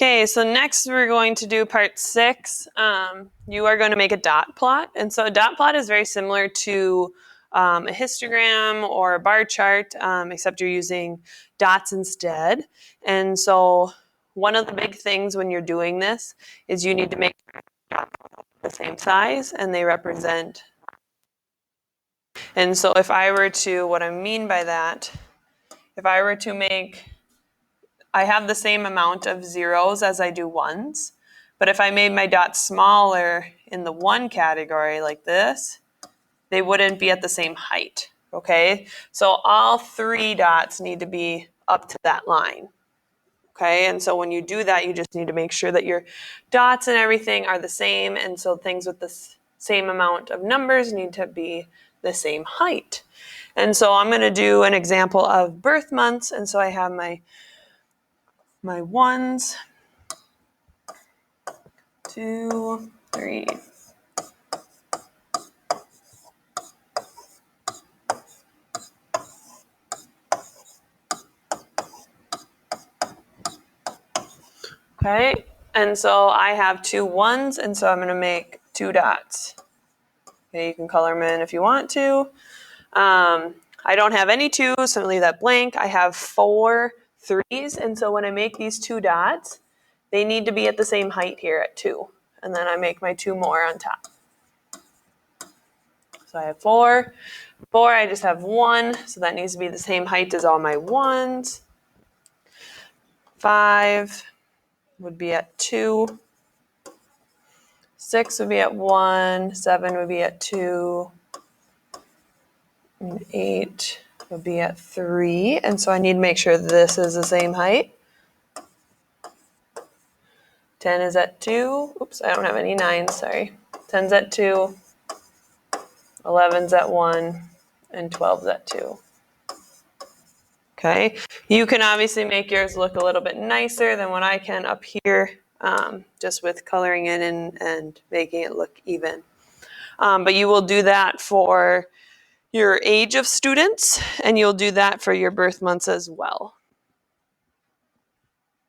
Okay, so next we're going to do part 6. You are going to make a dot plot. And so a dot plot is very similar to a histogram or a bar chart, except you're using dots instead. And so one of the big things when you're doing this is you need to make the same size and they represent. And so if I were to, what I mean by that, if I were to make, I have the same amount of zeros as I do ones, but if I made my dots smaller in the 1 category like this, they wouldn't be at the same height, okay? So all 3 dots need to be up to that line, okay? And so when you do that, you just need to make sure that your dots and everything are the same, and so things with the same amount of numbers need to be the same height. And so I'm going to do an example of birth months, and so I have my ones, 2, 3. Okay, and so I have 2 ones, and so I'm going to make 2 dots. Okay, you can color them in if you want to. I don't have any 2s, so I'm going to leave that blank. I have 4 3s, and so when I make these 2 dots, they need to be at the same height here at 2. And then I make my 2 more on top. So I have 4. 4, I just have 1, so that needs to be the same height as all my 1s. 5 would be at 2. 6 would be at 1. 7 would be at 2. And 8 would be at 3. And so I need to make sure this is the same height. 10 is at 2. Oops, I don't have any 9s, sorry. 10's at 2. 11's at 1. And 12's at 2. Okay, you can obviously make yours look a little bit nicer than what I can up here, just with coloring it in and making it look even. But you will do that for your age of students, and you'll do that for your birth months as well.